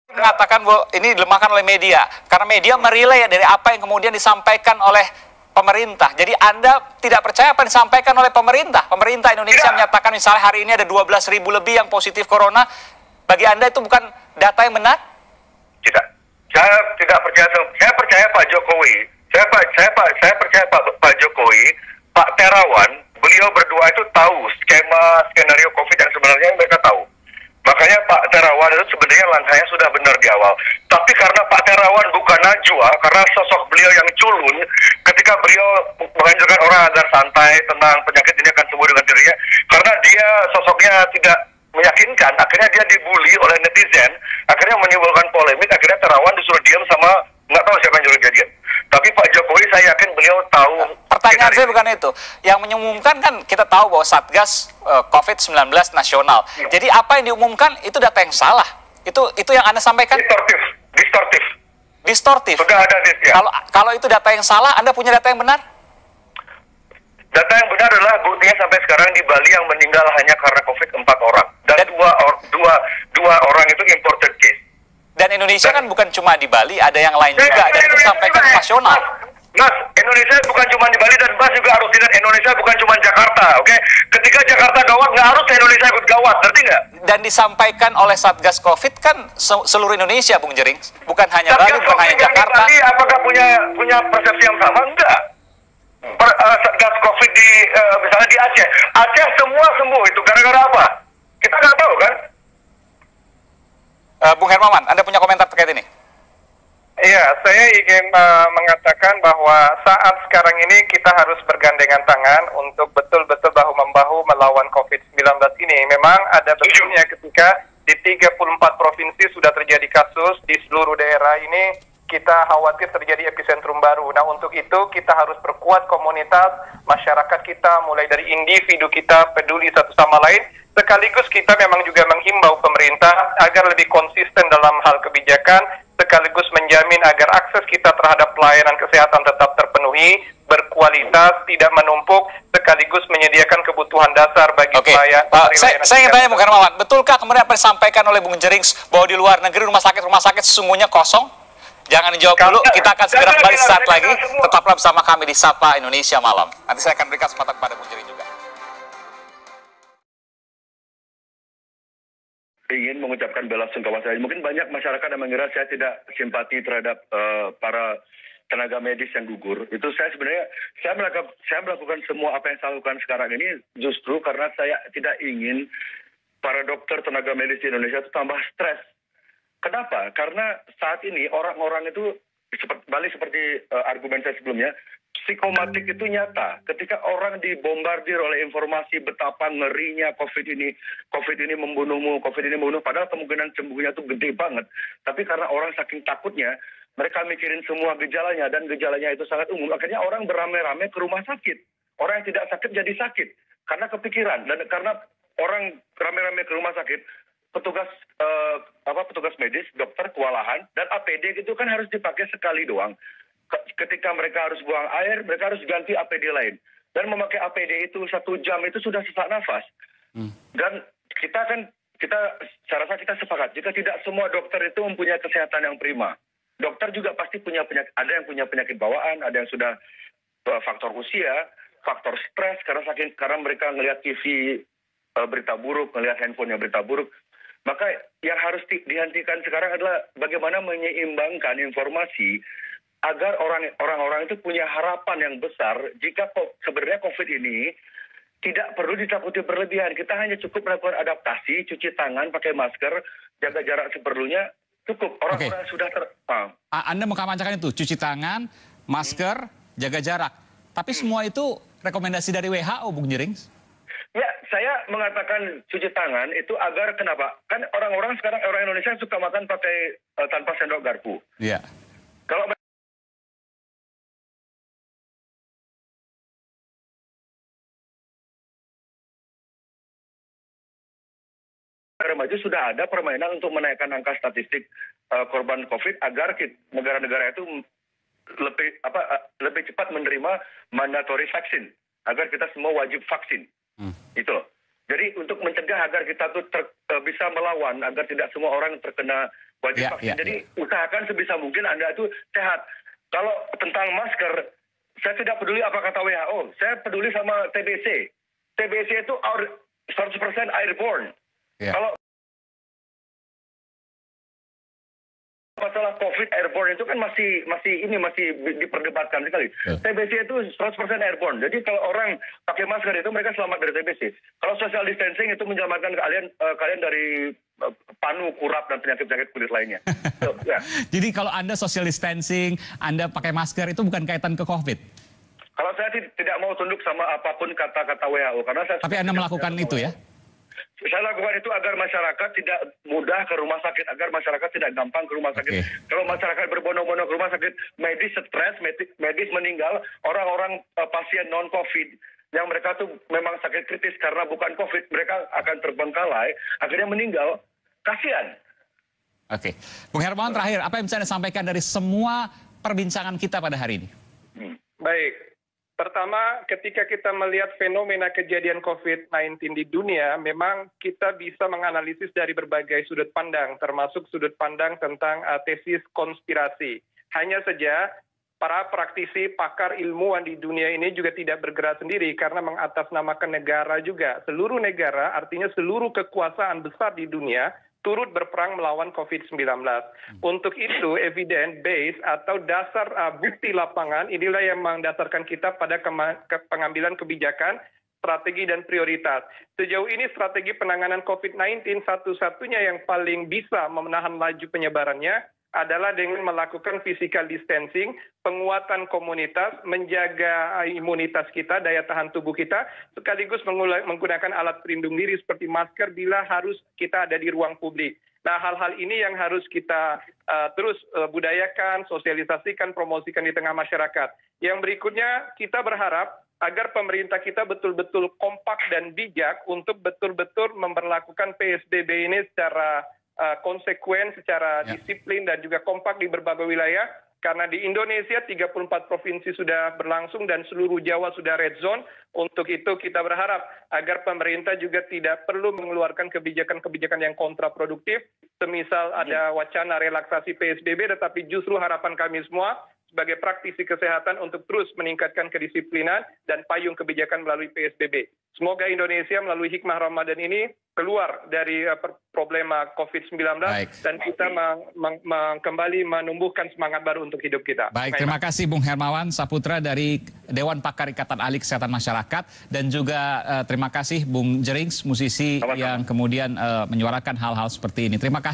Mengatakan bahwa ini dilemahkan oleh media karena media merilai dari apa yang kemudian disampaikan oleh pemerintah. Jadi Anda tidak percaya apa yang disampaikan oleh pemerintah. Pemerintah Indonesia menyatakan misalnya hari ini ada 12.000 lebih yang positif corona. Bagi Anda itu bukan data yang benar? Tidak. Saya tidak percaya. Saya percaya Pak Jokowi. Saya percaya Pak Jokowi, Pak Terawan, beliau berdua itu tahu skenario COVID yang sebenarnya mereka tahu. Makanya Pak Terawan itu sebenarnya langkahnya sudah benar di awal. Tapi karena Pak Terawan bukan najwa, karena sosok beliau yang culun, ketika beliau menganjurkan orang agar santai, tenang, penyakit ini akan sembuh dengan dirinya, karena dia sosoknya tidak meyakinkan, akhirnya dia dibully oleh netizen, akhirnya menimbulkan polemik, akhirnya Terawan disuruh diam sama nggak tahu siapa yang nyuruh dia diam. Tapi Pak Jokowi saya yakin beliau tahu. Pertanyaan saya bukan itu. Yang mengumumkan kan kita tahu bahwa Satgas COVID-19 nasional. Jadi apa yang diumumkan itu data yang salah. Itu yang Anda sampaikan? Distortif. Sudah ada ya. Kalau itu data yang salah, Anda punya data yang benar? Data yang benar adalah buktinya sampai sekarang di Bali yang meninggal hanya karena COVID 4 orang. Dan dua orang itu imported case. Dan Indonesia kan bukan cuma di Bali, ada yang lain juga. Dan itu disampaikan nasional. Mas, Indonesia bukan cuma di Bali dan Mas juga harus lihat Indonesia bukan cuma Jakarta, oke? Ketika Jakarta gawat, nggak harus Indonesia ikut gawat, ngerti nggak? Dan disampaikan oleh Satgas COVID kan seluruh Indonesia, Bung Jering. Bukan hanya Bali, bukan hanya Jakarta. Bali, apakah punya persepsi yang sama? Enggak. Satgas COVID misalnya di Aceh. Aceh semua sembuh, itu gara-gara apa? Kita nggak tahu kan? Bung Hermawan, Anda punya komentar terkait ini? Iya, saya ingin mengatakan bahwa saat sekarang ini kita harus bergandengan tangan untuk betul-betul bahu-membahu melawan COVID-19 ini. Memang ada betulnya ketika di 34 provinsi sudah terjadi kasus, di seluruh daerah ini kita khawatir terjadi epicentrum baru. Nah, untuk itu kita harus perkuat komunitas, masyarakat kita, mulai dari individu kita peduli satu sama lain. Sekaligus kita memang juga menghimbau pemerintah agar lebih konsisten dalam hal kebijakan, sekaligus menjamin agar akses kita terhadap pelayanan kesehatan tetap terpenuhi, berkualitas, tidak menumpuk, sekaligus menyediakan kebutuhan dasar bagi pelayan. Saya ingin tanya Bung Hermawan, betulkah kemudian apa disampaikan oleh Bung Jering bahwa di luar negeri rumah sakit sesungguhnya kosong? Jangan dijawab dulu, kita akan segera kembali saat lagi. Tetaplah bersama kami di Sapa Indonesia Malam. Nanti saya akan berikan kesempatan kepada Bung Jering juga. Ingin mengucapkan bela sungkawa saya. Mungkin banyak masyarakat yang mengira saya tidak simpati terhadap para tenaga medis yang gugur. Itu saya sebenarnya saya melakukan semua apa yang saya lakukan sekarang ini justru karena saya tidak ingin para dokter tenaga medis di Indonesia itu tambah stres. Kenapa? Karena saat ini orang-orang itu balik seperti argumen saya sebelumnya, psikomatik itu nyata. Ketika orang dibombardir oleh informasi betapa ngerinya COVID ini membunuhmu, COVID ini membunuh, padahal kemungkinan sembuhnya itu gede banget. Tapi karena orang saking takutnya, mereka mikirin semua gejalanya, dan gejalanya itu sangat umum. Akhirnya orang beramai-ramai ke rumah sakit. Orang yang tidak sakit jadi sakit. Karena kepikiran, dan karena orang ramai-ramai ke rumah sakit, petugas medis, dokter kewalahan, dan APD itu kan harus dipakai sekali doang. Ketika mereka harus buang air, mereka harus ganti APD lain. Dan memakai APD itu 1 jam itu sudah sesak nafas. Dan saya rasa kita sepakat, jika tidak semua dokter itu mempunyai kesehatan yang prima. Dokter juga pasti punya penyakit, ada yang punya penyakit bawaan, ada yang sudah faktor usia, faktor stres, karena mereka ngelihat TV berita buruk, ngelihat handphonenya berita buruk. Maka yang harus dihentikan sekarang adalah bagaimana menyeimbangkan informasi agar orang-orang itu punya harapan yang besar jika sebenarnya COVID ini tidak perlu ditakuti berlebihan. Kita hanya cukup melakukan adaptasi, cuci tangan, pakai masker, jaga jarak seperlunya, cukup. Orang-orang sudah Anda mengkampanyekan itu, cuci tangan, masker, jaga jarak. Tapi semua itu rekomendasi dari WHO, Bung Jering? Ya, saya mengatakan cuci tangan itu agar kenapa? Kan orang-orang sekarang, orang Indonesia suka makan pakai tanpa sendok garpu. Iya. Kalau negara maju sudah ada permainan untuk menaikkan angka statistik korban COVID agar negara-negara itu lebih cepat menerima mandatory vaksin, agar kita semua wajib vaksin. Itu loh. Jadi untuk mencegah agar kita tuh bisa melawan, agar tidak semua orang terkena Wajib vaksin. Jadi usahakan sebisa mungkin Anda itu sehat. Kalau tentang masker, saya tidak peduli apa kata WHO. Saya peduli sama TBC. TBC itu 100% airborne. Kalau masalah COVID airborne itu kan masih diperdebatkan sekali. TBC itu 100% airborne. Jadi kalau orang pakai masker itu mereka selamat dari TBC. Kalau social distancing itu menyelamatkan kalian dari panu, kurap dan penyakit-penyakit kulit lainnya. Jadi kalau Anda social distancing, Anda pakai masker itu bukan kaitan ke COVID? Kalau saya tidak mau tunduk sama apapun kata-kata WHO karena saya. Tapi Anda melakukan itu ya? Saya lakukan itu agar masyarakat tidak mudah ke rumah sakit, agar masyarakat tidak gampang ke rumah sakit. Kalau masyarakat berbondong-bondong ke rumah sakit, medis stres, medis meninggal, orang-orang pasien non-COVID yang mereka tuh memang sakit kritis karena bukan COVID, mereka akan terbengkalai, akhirnya meninggal. Kasihan. Oke. Bung Hermawan, terakhir, apa yang bisa Anda sampaikan dari semua perbincangan kita pada hari ini? Baik. Pertama, ketika kita melihat fenomena kejadian COVID-19 di dunia, memang kita bisa menganalisis dari berbagai sudut pandang, termasuk sudut pandang tentang tesis konspirasi. Hanya saja, para praktisi, pakar ilmuwan di dunia ini juga tidak bergerak sendiri karena mengatasnamakan negara juga. Seluruh negara, artinya seluruh kekuasaan besar di dunia, turut berperang melawan COVID-19. Untuk itu, evidence base atau dasar bukti lapangan inilah yang mendasarkan kita pada pengambilan kebijakan, strategi dan prioritas. Sejauh ini strategi penanganan COVID-19 satu-satunya yang paling bisa menahan laju penyebarannya adalah dengan melakukan physical distancing, penguatan komunitas, menjaga imunitas kita, daya tahan tubuh kita, sekaligus menggunakan alat pelindung diri seperti masker bila harus kita ada di ruang publik. Nah, hal-hal ini yang harus kita terus budayakan, sosialisasikan, promosikan di tengah masyarakat. Yang berikutnya, kita berharap agar pemerintah kita betul-betul kompak dan bijak untuk betul-betul memperlakukan PSBB ini secara konsekuen, secara disiplin dan juga kompak di berbagai wilayah. Karena di Indonesia 34 provinsi sudah berlangsung dan seluruh Jawa sudah red zone. Untuk itu kita berharap agar pemerintah juga tidak perlu mengeluarkan kebijakan-kebijakan yang kontraproduktif. Semisal ada wacana relaksasi PSBB, tetapi justru harapan kami semua sebagai praktisi kesehatan untuk terus meningkatkan kedisiplinan dan payung kebijakan melalui PSBB. Semoga Indonesia melalui hikmah Ramadan ini keluar dari problema COVID-19 dan kita kembali menumbuhkan semangat baru untuk hidup kita. Baik, terima kasih Bung Hermawan Saputra dari Dewan Pakar Ikatan Ahli Kesehatan Masyarakat dan juga terima kasih Bung Jerings, musisi yang kemudian menyuarakan hal-hal seperti ini. Terima kasih.